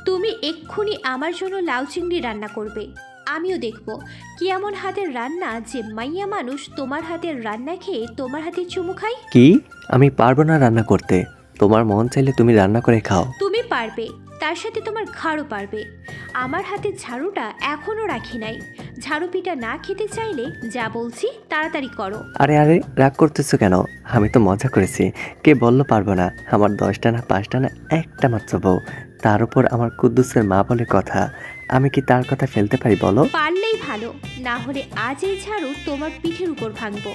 তুমি এক্ষুনি আমার জন্য লাউ চিংড়ি রান্না করবে। আমিও দেখব কি এমন হাতের রান্না যে মাইয়া মানুষ তোমার হাতের রান্না খেয়ে তোমার হাতে চুমু খাই। কি? আমি পারবো না রান্না করতে। তোমার মন চাইলে তুমি রান্না করে খাও। তুমি পারবে, তার সাথে তোমার ঘাড়ও পারবে। আমার হাতে ঝাড়ুটা এখনো রাখি নাই। ঝাড়ু পিঠা না খেতে চাইলে যা বলছি তাড়াতাড়ি করো। আরে আরে, রাগ করতেছো কেন? আমি তো মজা করেছি। কে বললো পারবো না? আমার 10টা না 5টা না একটা মাত্র বউ, তার উপর আমার কুদ্দুসের মা বলে কথা। আমি কি তার কথা ফেলতে পারি বলো? পারলেই ভালো, না হলে আজ এই ঝাড়ু তোমার পিঠের উপর ভাঙবো।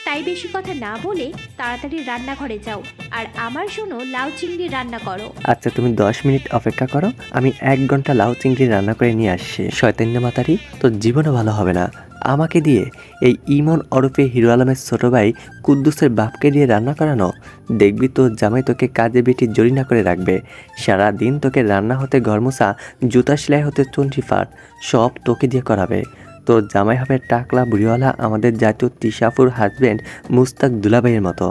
তাই বেশি কথা না বলে তাড়াতাড়ি রান্নাঘরে যাও আর আমার জন্য লাউ চিংড়ি রান্না করো। আচ্ছা, তুমি 10 মিনিট অপেক্ষা করো, আমি 1 ঘন্টা লাউ চিংড়ি রান্না করে নিয়ে আসছি। শয়তান্যা মাতারি, তোর জীবনও ভালো হবে না। আমাকে দিয়ে এই ইমন ওরফে হিরো আলমের ছোট ভাই কুদ্দুসের বাপকে দিয়ে রান্না করানো? দেখবি তোর জামাই তোকে কাজে বেটি জড়ি না করে রাখবে। সারাদিন তোকে রান্না হতে ঘরমোছা, জুতা সেলাই হতে চন্ডি ফাট সব তোকে দিয়ে করাবে। তোর জামাই হবে টাকলা বুড়িওয়ালা আমাদের জাতীয় তিশাফুর হাজব্যান্ড মুস্তাক দুলাভাইয়ের মতো।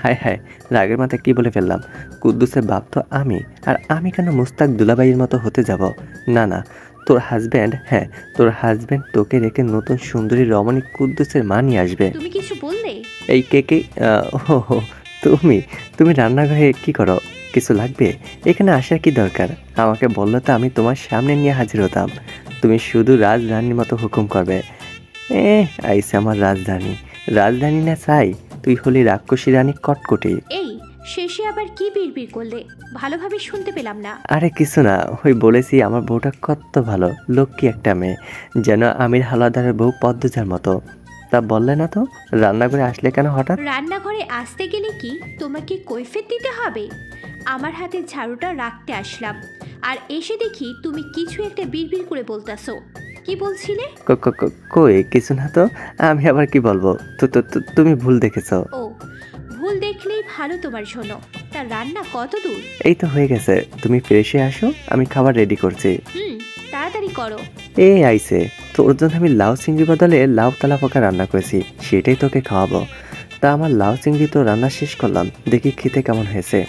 হায় হায়, রাগের মাথায় কী বলে ফেললাম। কুদ্দুসের বাপ তো আমি, আর আমি কেন মুস্তাক দুলাভাইয়ের মতো হতে যাব? না না, তোর হাজব্যান্ড, হ্যাঁ তোর হাজব্যান্ড তোকে রেখে নতুন সুন্দরী রমণী কুদ্দুসের মা নিয়ে আসবে। তুমি কিছু বললে? এই কে কে? ও হো, তুমি তুমি রান্নাঘরে কি করো? কিছু লাগবে? এখানে আসার কি দরকার? আমাকে বললে তো আমি তোমার সামনে নিয়ে হাজির হতাম। তুমি শুধু রাজধানীর মতো হুকুম করবে। আইসে আমার রাজধানী। রাজধানী না চাই, তুই হলি রাক্ষসী রানী কটকটি। এই শেষে আবার কি বিড়বিড় করলে? ভালোভাবে শুনতে পেলাম না। আরে কিছু না, ওই বলেছি আমার বউটা কত ভালো, লক্ষ্মী একটা মেয়ে, যেন আমির হাওলাদারের বউ পদ্মজার মতো। তা বললে না তো, রান্নাঘরে আসলে কেন হঠাৎ? রান্নাঘরে আসতে গেলে কি তোমাকে কৈফিয়ত দিতে হবে? আমার হাতে ঝাড়ুটা রাখতে আসলাম, আর এসে দেখি তুমি কিছু একটা বিড়বিড় করে বলতাছো। কি বলছিলে? কই কিছু না তো। আমি আবার কি বলবো? তুমি ভুল দেখেছো। ও, ভুল দেখলেই ভালো তোমার জন্য। তা রান্না কত দূর? এই তো হয়ে গেছে, তুমি ফ্রেশ হয়ে আসো, আমি খাবার রেডি করছি। তাড়াতাড়ি করো। আইছে, তোর জন্য আমি লাউ চিংড়ি বদলে লাউ তালা পোকা রান্না করেছি, সেটাই তোকে খাওয়াবো। তা আমার লাউ চিংড়ি তো রান্না শেষ করলাম, দেখি খেতে কেমন হয়েছে।